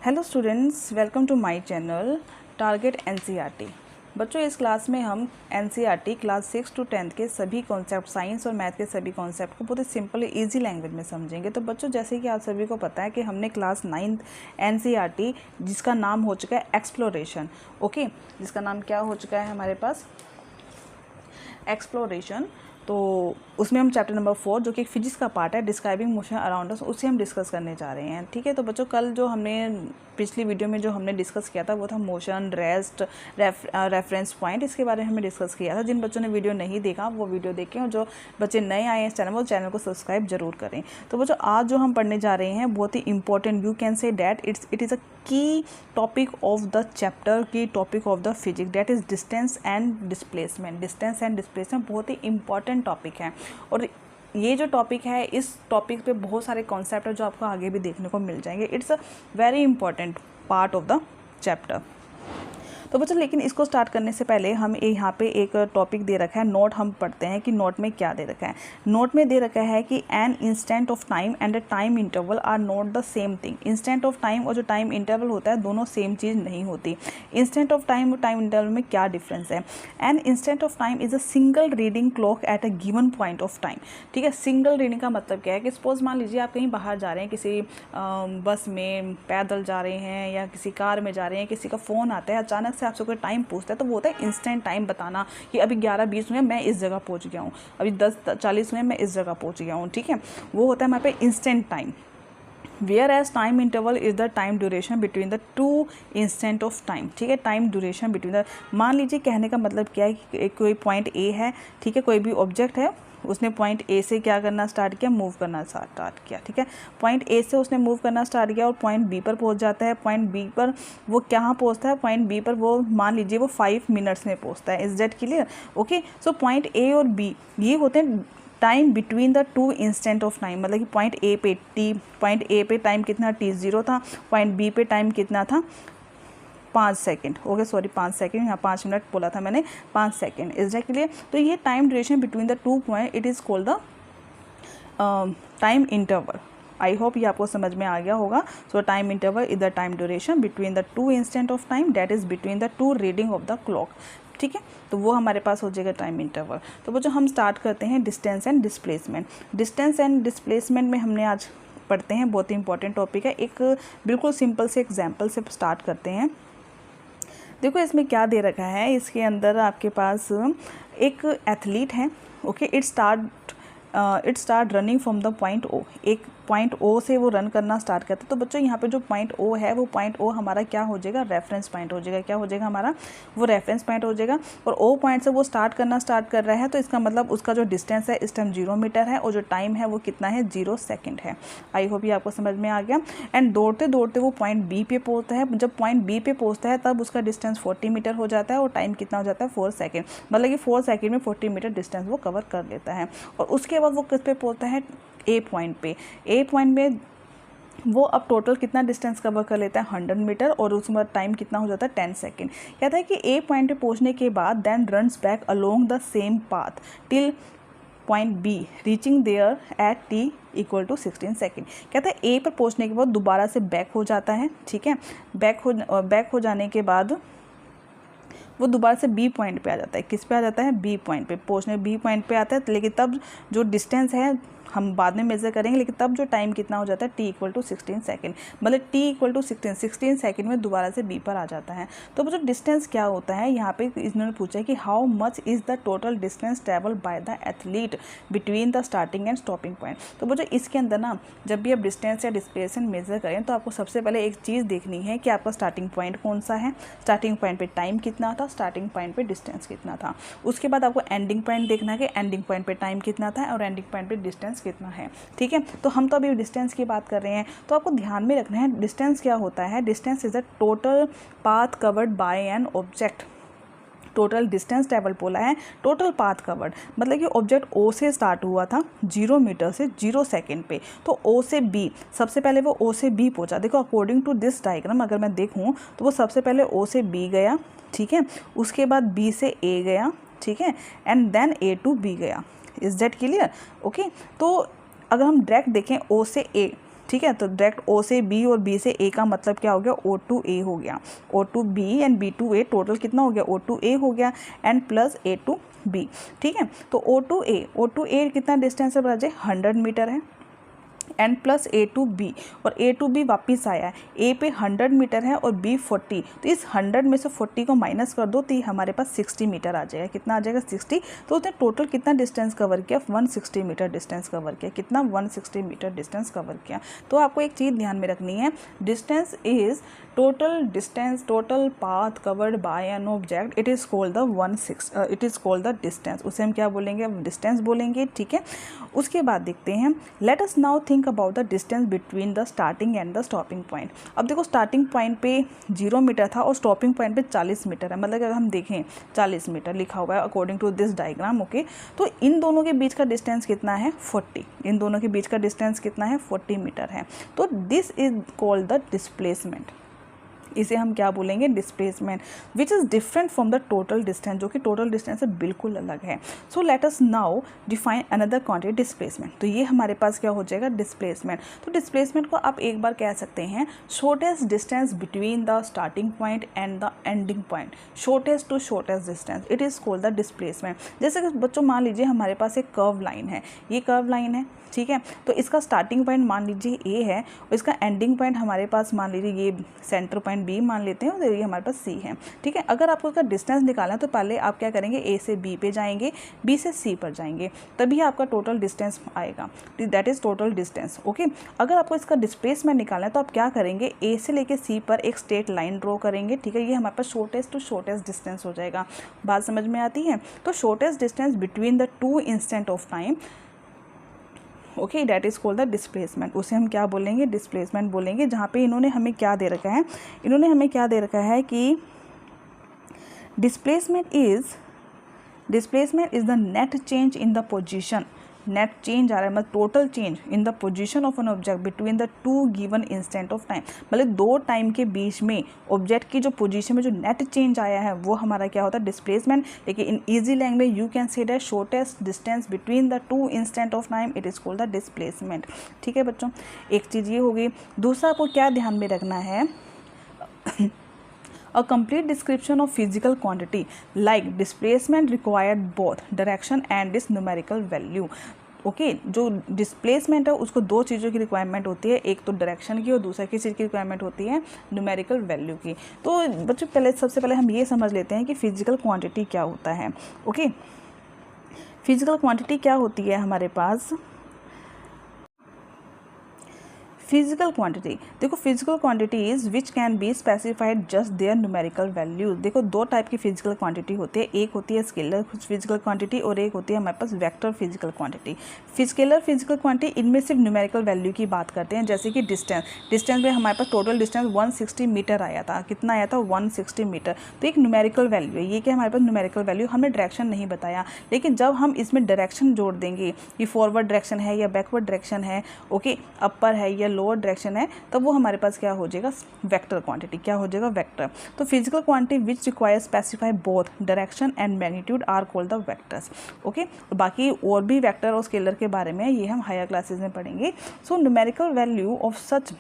Hello students, welcome to my channel target NCERT. बच्चों, इस class में हम एनसीईआरटी क्लास 6 to 10 के सभी कॉन्सेप्ट, साइंस और मैथ के सभी कॉन्सेप्ट को बहुत ही सिंपल इजी लैंग्वेज में समझेंगे। तो बच्चों, जैसे कि आप सभी को पता है कि हमने क्लास 9 एनसीईआरटी जिसका नाम हो चुका है एक्सप्लोरेशन, ओके, जिसका नाम क्या हो चुका है हमारे पास एक्सप्लोरेशन। तो उसमें हम चैप्टर नंबर 4 जो कि फिजिक्स का पार्ट है, डिस्क्राइबिंग मोशन अराउंड अस, उसे हम डिस्कस करने जा रहे हैं। ठीक है, तो बच्चों कल जो हमने पिछली वीडियो में जो हमने डिस्कस किया था वो था मोशन, रेस्ट, रेफरेंस पॉइंट, इसके बारे में हमने डिस्कस किया था। जिन बच्चों ने वीडियो नहीं देखा वो वीडियो देखें, और जो बच्चे नए आए हैं इस चैनल वो चैनल को सब्सक्राइब जरूर करें। तो बच्चों, आज जो हम पढ़ने जा रहे हैं बहुत ही important, you can say that it is a key topic of the chapter, key topic of the physics, that is distance and displacement. Distance and displacement बहुत ही इंपॉर्टेंट टॉपिक है, और ये जो टॉपिक है, इस टॉपिक पे बहुत सारे कॉन्सेप्ट है जो आपको आगे भी देखने को मिल जाएंगे। It's a very important part of the chapter. तो बच्चों, लेकिन इसको स्टार्ट करने से पहले हम यहाँ पे एक टॉपिक दे रखा है, नोट हम पढ़ते हैं कि नोट में क्या दे रखा है। नोट में दे रखा है कि an instant of time and a time interval are not the same thing. Instant of time और जो टाइम इंटरवल होता है दोनों सेम चीज़ नहीं होती। इंस्टेंट ऑफ टाइम और टाइम इंटरवल में क्या डिफरेंस है? N instant of time is a single reading clock at a given point of time. ठीक है, सिंगल रीडिंग का मतलब क्या है कि सपोज मान लीजिए आप कहीं बाहर जा रहे हैं, किसी बस में, पैदल जा रहे हैं या किसी कार में जा रहे हैं, किसी का फ़ोन आता है, अचानक से आपसे कोई टाइम पूछता है, तो वो होता है इंस्टेंट टाइम बताना कि अभी 11:20 हुए मैं इस जगह पहुंच गया हूँ, अभी 10:40 हुए मैं इस जगह पहुंच गया हूँ। ठीक है, वो होता है हमारे पे instant time. Whereas time interval is the time duration between the two instant of time. ठीक है, टाइम ड्यूरेशन बिटवीन द, मान लीजिए कहने का मतलब क्या है कि कोई पॉइंट ए है, ठीक है, कोई भी ऑब्जेक्ट है, उसने पॉइंट ए से क्या करना स्टार्ट किया, मूव करना स्टार्ट किया। ठीक है, पॉइंट ए से उसने मूव करना स्टार्ट किया और पॉइंट बी पर पहुंच जाता है। पॉइंट बी पर वो कहाँ पहुंचता है? पॉइंट बी पर वो मान लीजिए वो 5 मिनट्स में पहुंचता है। Is that clear? Okay, so point A और बी ये होते हैं time between the two instant of time. मतलब कि पॉइंट ए पे पॉइंट ए पे टाइम कितना t0 था, पॉइंट बी पे टाइम कितना था, 5 सेकेंड। ओके, सॉरी 5 सेकेंड, यहाँ 5 मिनट बोला था मैंने, 5 सेकेंड। Is that clear? तो ये time duration between the two point, it is called the time interval. I hope ये आपको समझ में आ गया होगा। सो time interval is the time duration between the two instant of time, that is between the to reading of the clock. ठीक है, तो वो हमारे पास हो जाएगा टाइम इंटरवल। तो वो जो हम स्टार्ट करते हैं distance and displacement. Distance and displacement में हमने आज पढ़ते हैं, बहुत ही इंपॉर्टेंट टॉपिक है। एक बिल्कुल सिंपल से एग्जाम्पल से स्टार्ट करते हैं। देखो इसमें क्या दे रखा है, इसके अंदर आपके पास एक एथलीट है, okay, it start running from the point O. एक पॉइंट ओ से वो रन करना स्टार्ट करता है। तो बच्चों यहाँ पे जो पॉइंट ओ है, वो पॉइंट ओ हमारा क्या हो जाएगा, रेफरेंस पॉइंट हो जाएगा। क्या हो जाएगा हमारा? वो रेफरेंस पॉइंट हो जाएगा। और ओ पॉइंट से वो स्टार्ट कर रहा है, तो इसका मतलब उसका जो डिस्टेंस है इस टाइम 0 मीटर है, और जो टाइम है वो कितना है, 0 सेकेंड है। आई होप ये आपको समझ में आ गया। एंड दौड़ते दौड़ते वो पॉइंट बी पे पहुँचता है। जब पॉइंट बी पे पहुँचता है तब उसका डिस्टेंस 40 मीटर हो जाता है, और टाइम कितना हो जाता है, 4 सेकेंड। मतलब कि 4 सेकेंड में 40 मीटर डिस्टेंस वो कवर कर लेता है। और उसके बाद वो किस पे पहुँचता है, ए पॉइंट पे। ए पॉइंट में वो अब टोटल कितना डिस्टेंस कवर कर लेता है, 100 मीटर, और उसके बाद टाइम कितना हो जाता है, 10 सेकेंड। कहता है कि ए पॉइंट पे पहुंचने के बाद then runs back along the same path till point B reaching there at T equal to 16 second. कहता है ए पर पहुंचने के बाद दोबारा से बैक हो जाता है। ठीक है, बैक हो जाने के बाद वो दोबारा से बी पॉइंट पे आ जाता है। किस पे आ जाता है? बी पॉइंट पे पहुंचने, बी पॉइंट पे आता है। लेकिन तब जो डिस्टेंस है हम बाद में मेजर करेंगे, लेकिन तब जो टाइम कितना हो जाता है, t इक्वल टू 16 सेकेंड। मतलब t इक्वल टू 16 सेकेंड में दोबारा से b पर आ जाता है। तो वो जो डिस्टेंस क्या होता है, यहाँ पे इन्होंने पूछा है कि how much is the total distance travel by the athlete between the starting and stopping point. तो वो जो इसके अंदर ना, जब भी आप डिस्टेंस या डिस्प्लेसमेंट मेजर करें तो आपको सबसे पहले एक चीज़ देखनी है कि आपका स्टार्टिंग पॉइंट कौन सा है, स्टार्टिंग पॉइंट पे टाइम कितना था, स्टार्टिंग पॉइंट पे डिस्टेंस कितना था। उसके बाद आपको एंडिंग पॉइंट देखना है कि एंडिंग पॉइंट पे टाइम कितना था और एंडिंग पॉइंट पे डिस्टेंस कितना है। ठीक है, तो हम तो अभी डिस्टेंस की बात कर रहे हैं, तो आपको ध्यान में रखना है डिस्टेंस क्या होता है। Distance is the total path covered by an object. Total distance travel बोला है, टोटल पाथ कवर्ड, मतलब कि ऑब्जेक्ट ओ से स्टार्ट हुआ था 0 मीटर से 0 सेकेंड पे, तो ओ से बी, सबसे पहले वो ओ से बी पहुंचा। देखो अकॉर्डिंग टू दिस डायग्राम अगर मैं देखूं तो वो सबसे पहले ओ से बी गया, ठीक है, उसके बाद बी से ए गया, ठीक है, and then A to B गया। Is that clear? ओके, तो अगर हम डायरेक्ट देखें ओ से ए, ठीक है। तो डायरेक्ट O से B और B से A का मतलब क्या हो गया, O2A हो गया, O2B एंड B2A, टोटल कितना हो गया, O2A हो गया एंड प्लस A2B, ठीक है। तो O2A कितना डिस्टेंस है बच्चे, 100 मीटर है एंड प्लस A2B, और A2B वापस आया है, A पे 100 मीटर है और B 40, तो इस 100 में से 40 को माइनस कर दो तो ये हमारे पास 60 मीटर आ जाएगा। कितना आ जाएगा, 60। तो उसने टोटल कितना डिस्टेंस कवर किया, 160 मीटर डिस्टेंस कवर किया। कितना, 160 मीटर डिस्टेंस कवर किया। तो आपको एक चीज़ ध्यान में रखनी है, distance is total distance, total path covered by an object, it is called the distance. उसे हम क्या बोलेंगे, डिस्टेंस बोलेंगे, ठीक है। उसके बाद देखते हैं, let us now think about the distance between the starting and the stopping point. अब देखो स्टार्टिंग पॉइंट पे 0 मीटर था और स्टॉपिंग पॉइंट पे 40 मीटर है, मतलब अगर हम देखें 40 मीटर लिखा हुआ है according to this diagram, okay. तो इन दोनों के बीच का डिस्टेंस कितना है, 40। इन दोनों के बीच का डिस्टेंस कितना है, 40 मीटर है। तो this is called the displacement, इसे हम क्या बोलेंगे, displacement, which is different from the total distance, जो कि टोटल डिस्टेंस से बिल्कुल अलग है। So let us now define another quantity, displacement. तो ये हमारे पास क्या हो जाएगा, डिस्प्लेसमेंट। तो डिस्प्लेसमेंट को आप एक बार कह सकते हैं shortest distance between the starting point and the ending point, shortest to shortest distance, it is called the displacement. जैसे कि बच्चों मान लीजिए हमारे पास एक कर्व लाइन है, ये कर्व लाइन है, ठीक है। तो इसका स्टार्टिंग पॉइंट मान लीजिए A है और इसका एंडिंग पॉइंट हमारे पास मान लीजिए ये सेंटर पॉइंट B मान लेते हैं और ये हमारे पास C है, ठीक है। अगर आपको इसका डिस्टेंस निकालना है तो पहले आप क्या करेंगे, A से B पे जाएंगे, B से C पर जाएंगे, तभी आपका टोटल डिस्टेंस आएगा, that is total distance, okay. अगर आपको इसका डिस्प्लेसमेंट निकालना है तो आप क्या करेंगे, A से लेके C पर एक स्ट्रेट लाइन ड्रॉ करेंगे, ठीक है। ये हमारे पास शॉर्टेस्ट टू शॉर्टेस्ट डिस्टेंस हो जाएगा। बात समझ में आती है। तो shortest distance between the two instant of time, okay, that is called the displacement. उसे हम क्या बोलेंगे, डिस्प्लेसमेंट बोलेंगे। जहाँ पे इन्होंने हमें क्या दे रखा है, इन्होंने हमें क्या दे रखा है कि displacement is the net change in the position, net change आ रहा है मतलब total change in the position of an object between the two given instant of time, मतलब दो टाइम के बीच में ऑब्जेक्ट की जो पोजीशन में जो नेट चेंज आया है वो हमारा क्या होता है, डिस्प्लेसमेंट। लेकिन in easy language you can say that shortest distance between the two instant of time, it is called the displacement, ठीक है बच्चों। एक चीज़ ये हो गई। दूसरा आपको क्या ध्यान में रखना है, A complete description of physical quantity like displacement required both direction and its numerical value. Okay, जो डिस्प्लेसमेंट है उसको दो चीज़ों की रिक्वायरमेंट होती है, एक तो डायरेक्शन की और दूसरा किस चीज़ की रिक्वायरमेंट होती है, न्यूमेरिकल वैल्यू की। तो बच्चों पहले सबसे पहले हम ये समझ लेते हैं कि फिजिकल क्वांटिटी क्या होता है। ओके, फिजिकल क्वांटिटी क्या होती है हमारे पास, फिजिकल क्वांटिटी। देखो physical quantities which can be specified just their numerical values. देखो दो टाइप की फिजिकल क्वांटिटी होती है, एक होती है स्केलर फिजिकल क्वांटिटी और एक होती है हमारे पास vector physical quantity. Scalar physical quantity इनमें सिर्फ न्यूमेरिकल वैल्यू की बात करते हैं, जैसे कि डिस्टेंस में हमारे पास टोटल डिस्टेंस 160 मीटर आया था। कितना आया था, 160 मीटर। तो एक न्यूमेरिकल वैल्यू है, ये क्या हमारे पास न्यूमेरिकल वैल्यू। हमने डायरेक्शन नहीं बताया, लेकिन जब हम इसमें डायरेक्शन जोड़ देंगे कि फॉरवर्ड डायरेक्शन है या बैकवर्ड डायरेक्शन है, ओके, अपर है या लोअर डायरेक्शन है, तब वो हमारे पास क्या हो जाएगा, वेक्टर क्वांटिटी। क्या हो जाएगा, वेक्टर। तो physical quantity which require specify both direction and magnitude are called the vectors. Okay, बाकी और भी वेक्टर और स्केलर के बारे में ये हम हायर क्लासेस में पढ़ेंगे। So numerical value of such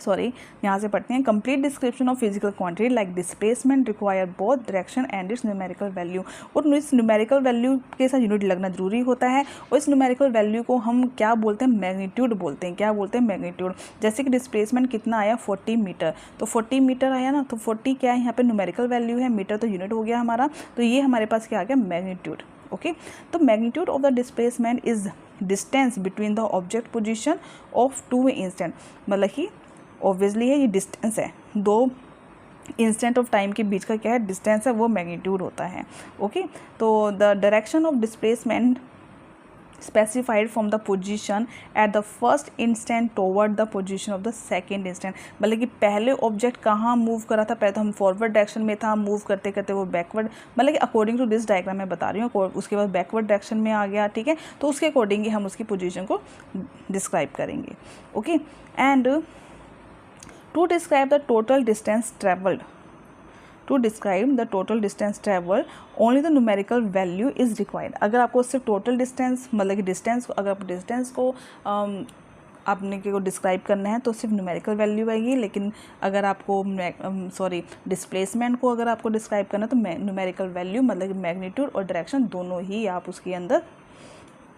यहाँ से पढ़ते हैं, complete description of physical quantity like displacement require both direction and it's numerical value. और इस न्यूमेरिकल वैल्यू के साथ यूनिट लगना जरूरी होता है, और इस न्यूमेरिकल वैल्यू को हम क्या बोलते हैं, मैग्नीट्यूड बोलते हैं। क्या बोलते हैं, मैग्नीट्यूड। जैसे कि डिस्प्लेसमेंट कितना आया, 40 मीटर, तो 40 मीटर आया ना, तो 40 क्या है यहाँ पे न्यूमेरिकल वैल्यू है, मीटर तो यूनिट हो गया हमारा, तो ये हमारे पास क्या आ गया, मैग्नीट्यूड। ओके, तो magnitude of the displacement is distance between the object position of two instant, मतलब कि ऑब्वियसली है ये डिस्टेंस है, दो इंस्टेंट ऑफ टाइम के बीच का क्या है, डिस्टेंस है, वो मैग्नीट्यूड होता है। ओके, तो the direction of displacement specified from the position at the first instant toward the position of the second instant, मतलब कि पहले ऑब्जेक्ट कहाँ मूव करा था, पहले तो हम फॉरवर्ड डायरेक्शन में था, मूव करते करते वो बैकवर्ड, मतलब कि अकॉर्डिंग टू दिस डायग्राम मैं बता रही हूँ, उसके बाद बैकवर्ड डायरेक्शन में आ गया, ठीक है। तो उसके अकॉर्डिंग ही हम उसकी पोजीशन को डिस्क्राइब करेंगे। Okay, and to describe the total distance traveled, only the numerical value is required। अगर आपको सिर्फ टोटल डिस्टेंस, मतलब कि डिस्टेंस, अगर आप डिस्टेंस को आपने को डिस्क्राइब करना है तो सिर्फ न्यूमेरिकल वैल्यू आएगी, लेकिन अगर आपको डिस्प्लेसमेंट को अगर आपको डिस्क्राइब करना है तो न्यूमेरिकल वैल्यू मतलब मैग्नीट्यूड और डायरेक्शन दोनों ही आप उसके अंदर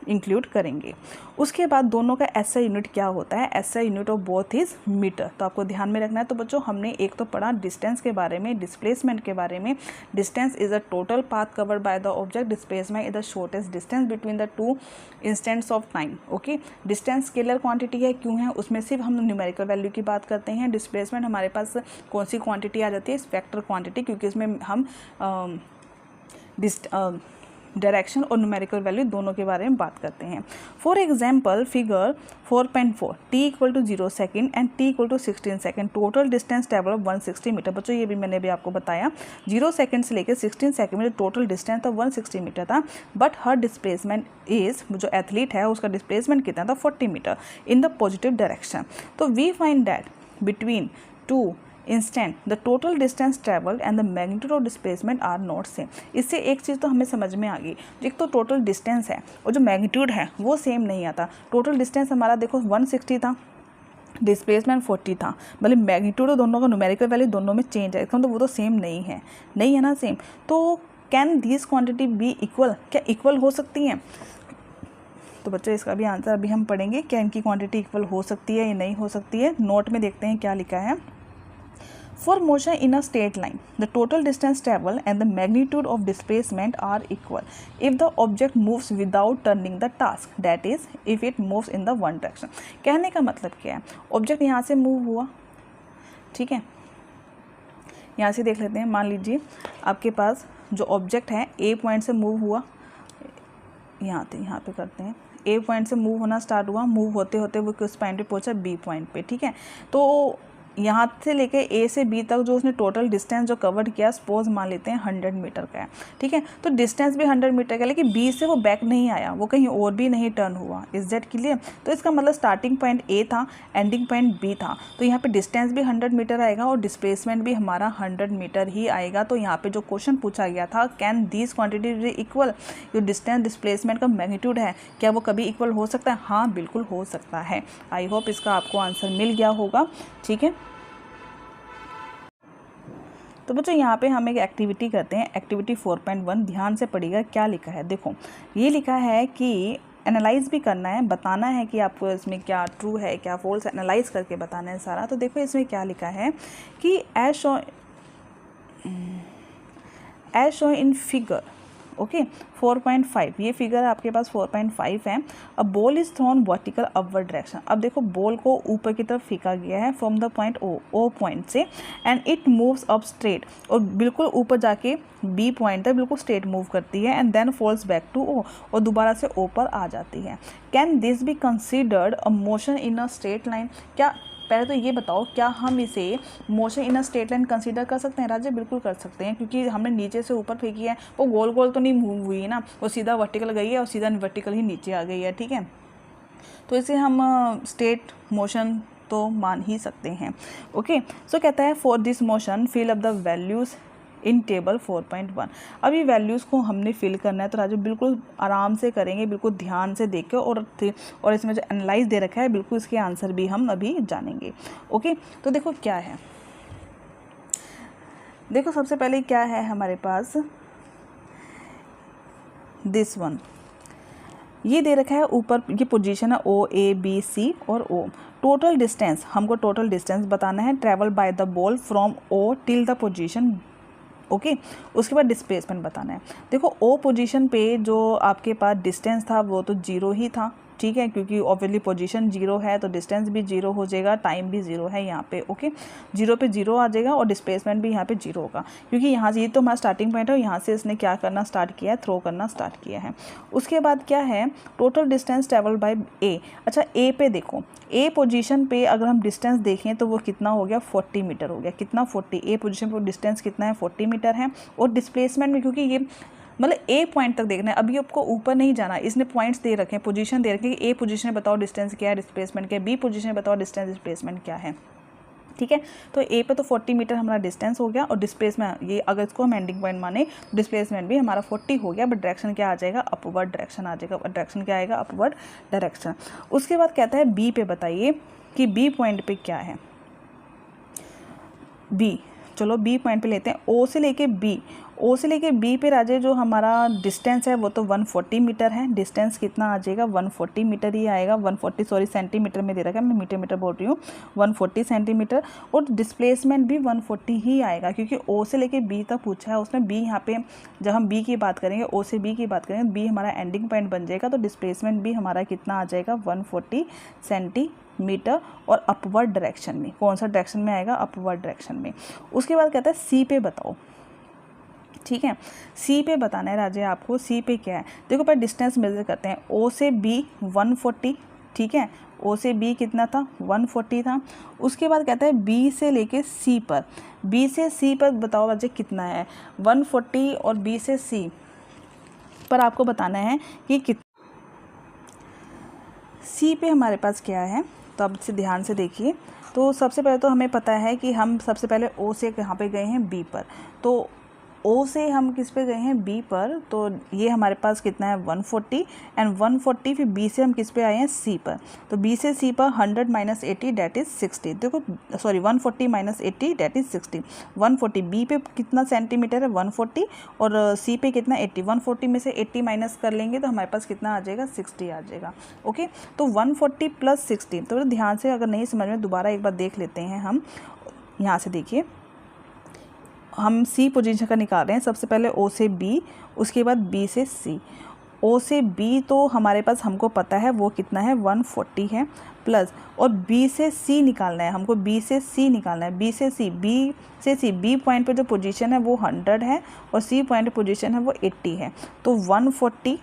इंक्लूड करेंगे। उसके बाद दोनों का एसआई यूनिट क्या होता है, SI unit of both is metre, तो आपको ध्यान में रखना है। तो बच्चों हमने एक तो पढ़ा डिस्टेंस के बारे में, डिस्प्लेसमेंट के बारे में। Distance is the total path covered by the object, displacement is the shortest distance between the to instants of time. Okay, distance scalar quantity है, क्यों है, उसमें सिर्फ हम न्यूमेरिकल वैल्यू की बात करते हैं। डिस्प्लेसमेंट हमारे पास कौन सी क्वांटिटी आ जाती है, वेक्टर क्वांटिटी, क्योंकि इसमें हम डायरेक्शन और न्यूमेरिकल वैल्यू दोनों के बारे में बात करते हैं। For example figure 4.4 t equal to 0 second and t equal to 16 second, total distance travel 160 metre. बच्चों ये भी मैंने भी आपको बताया 0 सेकेंड से लेकर 16 सेकेंड में टोटल डिस्टेंस था 160 मीटर था, बट हर डिस्प्लेसमेंट इज, जो एथलीट है उसका डिस्प्लेसमेंट कितना था 40 meter in the positive direction. तो we find that between two instant the total distance travelled and the magnitude of displacement are not same. इससे एक चीज़ तो हमें समझ में आ गई, एक तो टोटल डिस्टेंस है और जो मैग्नीट्यूड है वो सेम नहीं आता। टोटल डिस्टेंस हमारा देखो 160 था, डिस्प्लेसमेंट 40 था, मतलब मैग्नीट्यूड और दोनों का न्यूमेरिकल वैल्यू दोनों में चेंज है, तो वो तो सेम नहीं है ना सेम। तो can this quantity be equal, क्या इक्वल हो सकती हैं? तो बच्चों इसका भी आंसर अभी हम पढ़ेंगे, क्या इनकी क्वांटिटी इक्वल हो सकती है या नहीं हो सकती है। नोट में देखते हैं क्या लिखा है। For motion in a straight line, the total distance traveled and the magnitude of displacement are equal if the object moves without turning the task, that is, if it moves in the one direction। कहने का मतलब क्या है, object यहाँ से move हुआ, ठीक है, यहाँ से देख लेते हैं। मान लीजिए आपके पास जो ऑब्जेक्ट है ए पॉइंट से मूव हुआ, यहाँ पे करते हैं, ए पॉइंट से मूव होना स्टार्ट हुआ, मूव होते होते वो किस पॉइंट पे पहुँचा, बी पॉइंट पे, ठीक है। तो यहाँ से लेके ए से बी तक जो उसने टोटल डिस्टेंस जो कवर किया, सपोज मान लेते हैं 100 मीटर का है, ठीक है। तो डिस्टेंस भी 100 मीटर का, लेकिन बी से वो बैक नहीं आया, वो कहीं और भी नहीं टर्न हुआ। Is that clear? तो इसका मतलब स्टार्टिंग पॉइंट ए था, एंडिंग पॉइंट बी था, तो यहाँ पे डिस्टेंस भी 100 मीटर आएगा और डिस्प्लेसमेंट भी हमारा 100 मीटर ही आएगा। तो यहाँ पे जो क्वेश्चन पूछा गया था, can these quantity be equal, जो डिस्टेंस डिस्प्लेसमेंट का मैग्नीट्यूड है क्या वो कभी इक्वल हो सकता है? हाँ बिल्कुल हो सकता है। आई होप इसका आपको आंसर मिल गया होगा, ठीक है। तो बच्चों यहाँ पे हम एक एक्टिविटी करते हैं, एक्टिविटी 4.1, ध्यान से पढ़िएगा क्या लिखा है। देखो ये लिखा है कि एनालाइज भी करना है, बताना है कि आपको इसमें क्या ट्रू है क्या फॉल्स, एनालाइज करके बताना है सारा। तो देखो इसमें क्या लिखा है कि as show in figure, okay 4.5, ये फिगर आपके पास 4.5 है। अब ball is thrown vertical upward direction. अब देखो बॉल को ऊपर की तरफ फेंका गया है from the point O point से, and it moves up straight, और बिल्कुल ऊपर जाके बी पॉइंट तक बिल्कुल स्ट्रेट मूव करती है, and then falls back to O, और दोबारा से ओ पर आ जाती है। Can this be considered a motion in a straight line? क्या, पहले तो ये बताओ, क्या हम इसे motion in a straight line consider कर सकते हैं? राजा बिल्कुल कर सकते हैं, क्योंकि हमने नीचे से ऊपर फेंकी है, वो गोल गोल तो नहीं मूव हुई है ना, वो सीधा वर्टिकल गई है और सीधा वर्टिकल ही नीचे आ गई है, ठीक है। तो इसे हम स्ट्रेट मोशन तो मान ही सकते हैं। ओके, सो कहता है for this motion fill up the values in table 4.1। अभी वैल्यूज़ को हमने फिल करना है, तो राजू बिल्कुल आराम से करेंगे, बिल्कुल ध्यान से देख के, और इसमें जो एनालाइज दे रखा है बिल्कुल इसके आंसर भी हम अभी जानेंगे। ओके, तो देखो क्या है, देखो सबसे पहले क्या है हमारे पास, दिस वन ये दे रखा है ऊपर, ये पोजीशन है ओ ए बी सी और ओ। टोटल डिस्टेंस, हमको टोटल डिस्टेंस बताना है travel by the ball from O till the position, okay. उसके बाद डिस्प्लेसमेंट बताना है। देखो ओ पोजीशन पे जो आपके पास डिस्टेंस था वो तो 0 ही था, ठीक है, क्योंकि ऑब्वियसली पोजीशन 0 है तो डिस्टेंस भी 0 हो जाएगा, टाइम भी 0 है यहाँ पे, ओके। 0 पे 0 आ जाएगा और डिस्प्लेसमेंट भी यहाँ पे 0 होगा, क्योंकि यहाँ से ये तो हमारा स्टार्टिंग पॉइंट है, यहाँ से इसने क्या करना स्टार्ट किया है, थ्रो करना स्टार्ट किया है। उसके बाद क्या है, टोटल डिस्टेंस ट्रेवल बाय ए। अच्छा ए पे देखो, ए पोजीशन पे अगर हम डिस्टेंस देखें तो वो कितना हो गया, 40 मीटर हो गया। कितना, 40। ए पोजीशन पर डिस्टेंस कितना है, 40 मीटर है। और डिस्प्लेसमेंट में, क्योंकि ये मतलब ए पॉइंट तक देखना है, अभी आपको ऊपर नहीं जाना, इसने पॉइंट्स दे रखे हैं, पोजीशन दे रखे हैं कि ए पोजीशन बताओ डिस्टेंस क्या है, डिस्प्लेसमेंट क्या है, बी पोजीशन बताओ डिस्टेंस डिस्प्लेसमेंट क्या है, ठीक है। तो ए पे तो 40 मीटर हमारा डिस्टेंस हो गया और डिस्प्लेसमेंट, ये अगर इसको हम एंडिंग पॉइंट माने डिस्प्लेसमेंट भी हमारा 40 हो गया, बट डायरेक्शन क्या आ जाएगा, अपवर्ड डायरेक्शन आ जाएगा। डायरेक्शन क्या आएगा, अपवर्ड डायरेक्शन। उसके बाद कहता है बी पे बताइए कि बी पॉइंट पे क्या है। बी, चलो बी पॉइंट पे लेते हैं। ओ से लेके बी पे राजे जो हमारा डिस्टेंस है वो तो 140 मीटर है। डिस्टेंस कितना आ जाएगा, 140 मीटर ही आएगा। 140 सॉरी सेंटीमीटर में दे रखा है, मैं मीटर बोल रही हूँ। 140 सेंटीमीटर और डिस्प्लेसमेंट भी 140 ही आएगा, क्योंकि ओ से लेके बी तक पूछा है उसने। बी यहाँ पे जब हम बी की बात करेंगे, ओ से बी की बात करेंगे, बी हमारा एंडिंग पॉइंट बन जाएगा, तो डिस्प्लेसमेंट भी हमारा कितना आ जाएगा, 140 सेंटीमीटर और अपवर्ड डायरेक्शन में। कौन सा डायरेक्शन में आएगा, अपवर्ड डायरेक्शन में। उसके बाद कहता है सी पे बताओ, ठीक है। सी पे बताना है राजे आपको। सी पे क्या है, देखो पर डिस्टेंस मेजर करते हैं। ओ से बी 140, ठीक है। ओ से बी कितना था, 140 था। उसके बाद कहता है बी से लेके सी पर, बी से सी पर बताओ राजे कितना है, 140 और बी से सी पर आपको बताना है कि सी पे हमारे पास क्या है। तो अब से ध्यान से देखिए। तो सबसे पहले तो हमें पता है कि हम सबसे पहले ओ से कहाँ पे गए हैं, बी पर। तो ओ से हम किस पे गए हैं, बी पर। तो ये हमारे पास कितना है, 140 एंड 140। फिर बी से हम किस पे आए हैं, सी पर। तो बी से सी पर 100 - 80 दैट इज़ 60। देखो सॉरी 140 - 80 दैट इज़ 60। 140 बी पे कितना सेंटीमीटर है, 140 और सी पे कितना 80। 140 में से 80 माइनस कर लेंगे तो हमारे पास कितना आ जाएगा, 60 आ जाएगा। ओके, तो 140 + 60। तो ध्यान से अगर नहीं समझ में दोबारा एक बार देख लेते हैं हम। यहाँ से देखिए, हम सी पोजीशन का निकाल रहे हैं। सबसे पहले ओ से बी, उसके बाद बी से सी। ओ से बी तो हमारे पास हमको पता है वो कितना है, 140 है प्लस, और बी से सी निकालना है हमको। बी से सी निकालना है, बी से सी। बी पॉइंट पे जो पोजीशन है वो 100 है और सी पॉइंट पे पोजीशन है वो 80 है। तो 140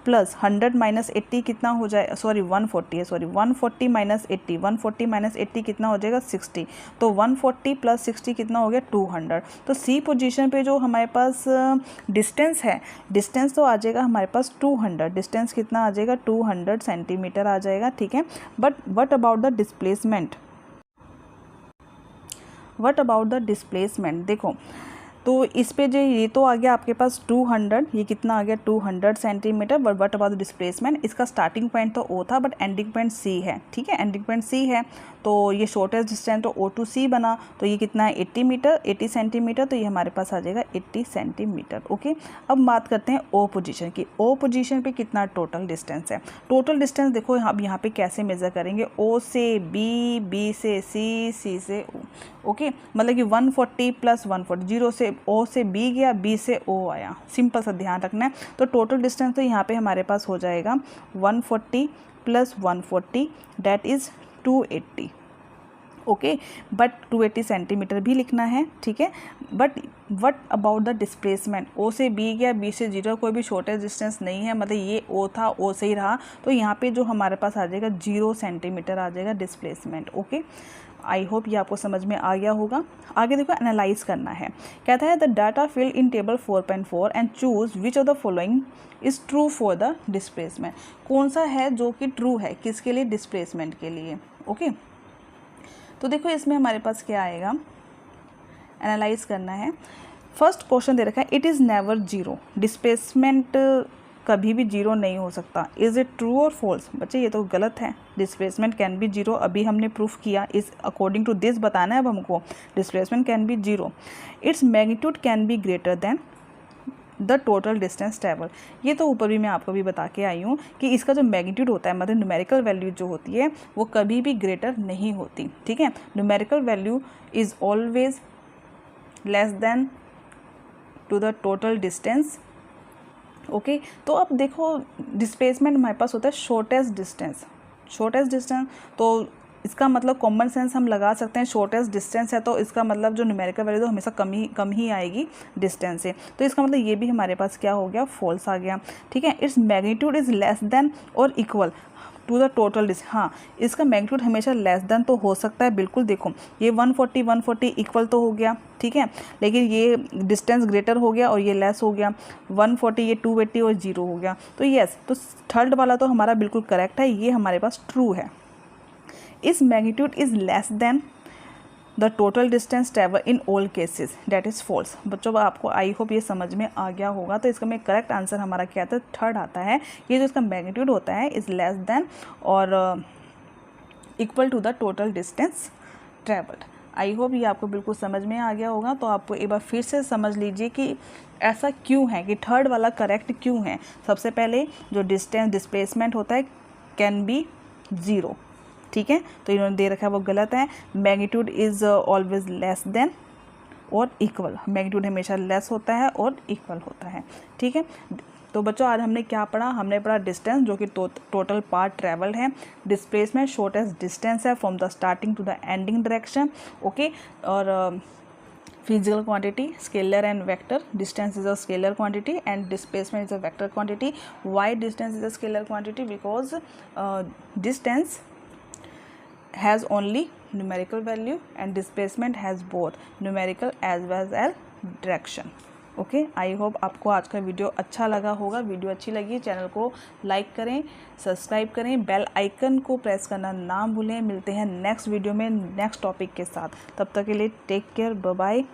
प्लस 100 - 80 कितना हो जाए, सॉरी 140 है, सॉरी 140 - 80, 140 - 80 कितना हो जाएगा, 60। तो 140 + 60 कितना हो गया, 200। तो सी पोजीशन पे जो हमारे पास डिस्टेंस है, डिस्टेंस तो आ जाएगा हमारे पास 200। डिस्टेंस कितना आ जाएगा, 200 सेंटीमीटर आ जाएगा, ठीक है। But what about the displacement, देखो तो इस पे जो ये तो आ गया आपके पास 200, ये कितना आ गया, 200 centimetre. But what about the displacement, इसका स्टार्टिंग पॉइंट तो ओ था बट एंडिंग पॉइंट सी है, ठीक है। एंडिंग पॉइंट सी है तो ये शॉर्टेस्ट डिस्टेंस तो ओ टू सी बना। तो ये कितना है, 80 सेंटीमीटर। तो ये हमारे पास आ जाएगा 80 सेंटीमीटर। ओके, अब बात करते हैं ओ पोजीशन की। ओ पोजीशन पे कितना टोटल डिस्टेंस है। टोटल डिस्टेंस देखो अब यहाँ पे कैसे मेज़र करेंगे, ओ से बी, बी से सी, सी से ओ। ओके, मतलब कि 140 + 140, 0 से ओ से बी गया, बी से ओ आया। सिंपल सा ध्यान रखना है। तो टोटल डिस्टेंस तो यहाँ पे हमारे पास हो जाएगा 140 + 140 that is 280। Okay, but 280 centimetre भी लिखना है, ठीक है। But what about the displacement, O से बी गया, बी से 0, कोई भी शॉर्टेस्ट डिस्टेंस नहीं है, मतलब ये ओ था, ओ से ही रहा। तो यहाँ पे जो हमारे पास आ जाएगा 0 सेंटीमीटर आ जाएगा डिस्प्लेसमेंट। ओके, आई होप ये आपको समझ में आ गया होगा। आगे देखो, एनालाइज करना है। कहता है the data fill in table 4.4 and choose which of the following is true for the displacement. कौन सा है जो कि ट्रू है, किसके लिए, डिस्प्लेसमेंट के लिए। ओके, तो देखो इसमें हमारे पास क्या आएगा, एनालाइज करना है। फर्स्ट क्वेश्चन दे रखा है, इट इज़ नेवर 0, डिस्प्लेसमेंट कभी भी 0 नहीं हो सकता। इज़ इट ट्रू और फॉल्स। बच्चे ये तो गलत है, डिस्प्लेसमेंट कैन बी 0। अभी हमने प्रूफ किया, इस अकॉर्डिंग टू दिस बताना है अब हमको, displacement can be 0। Its magnitude can be greater than the total distance travel. ये तो ऊपर भी मैं आपको भी बता के आई हूँ कि इसका जो मैग्नीट्यूड होता है, मतलब न्यूमेरिकल वैल्यू जो होती है वो कभी भी ग्रेटर नहीं होती, ठीक है। Numerical value is always less than to the total distance. Okay, तो अब देखो डिस्प्लेसमेंट हमारे पास होता है शॉर्टेस्ट डिस्टेंस। तो इसका मतलब कॉमन सेंस हम लगा सकते हैं, शॉर्टेस्ट डिस्टेंस है तो इसका मतलब जो न्यूमेरिकल वैल्यू तो हमेशा कम ही आएगी डिस्टेंस से। तो इसका मतलब ये भी हमारे पास क्या हो गया, फॉल्स आ गया, ठीक है। Its magnitude is less than और equal to the total distance. हाँ, इसका मैग्नीट्यूड हमेशा लेस देन तो हो सकता है, बिल्कुल। देखो ये 140 इक्वल तो हो गया, ठीक है, लेकिन ये डिस्टेंस ग्रेटर हो गया और ये लेस हो गया। 140 ये 280 और 0 हो गया। तो यस, तो थर्ड वाला तो हमारा बिल्कुल करेक्ट है, ये हमारे पास ट्रू है। इस magnitude is less than the total distance travel in all cases, that is false. बच्चों आपको आई होप ये समझ में आ गया होगा। तो इसका में करेक्ट आंसर हमारा क्या आता है, थर्ड आता है। ये जो इसका मैग्नीट्यूड होता है इज़ लेस देन और equal to the total distance travelled. I hope ये आपको बिल्कुल समझ में आ गया होगा। तो आपको एक बार फिर से समझ लीजिए कि ऐसा क्यों है, कि थर्ड वाला करेक्ट क्यों है। सबसे पहले जो डिस्प्लेसमेंट होता है कैन बी 0, ठीक है, तो इन्होंने दे रखा है वो गलत है। Magnitude is always less than और इक्वल, मैग्नीट्यूड हमेशा लेस होता है और इक्वल होता है, ठीक है। तो बच्चों आज हमने क्या पढ़ा, हमने पढ़ा डिस्टेंस जो कि टोटल पाथ ट्रैवल है, डिस्प्लेसमेंट शॉर्टेस्ट डिस्टेंस है from the starting to the ending direction, okay, और physical quantity, scalar and vector. Distance is a scalar quantity and displacement is a vector quantity. Why distance is a scalar quantity? Because distance has only numerical value and displacement has both numerical as well as direction. Okay, I hope आपको आज का video अच्छा लगा होगा। Video अच्छी लगी channel को like करें, सब्सक्राइब करें, बेल आइकन को प्रेस करना ना भूलें। मिलते हैं नेक्स्ट वीडियो में नेक्स्ट टॉपिक के साथ। तब तक के लिए टेक केयर, बाय बाय।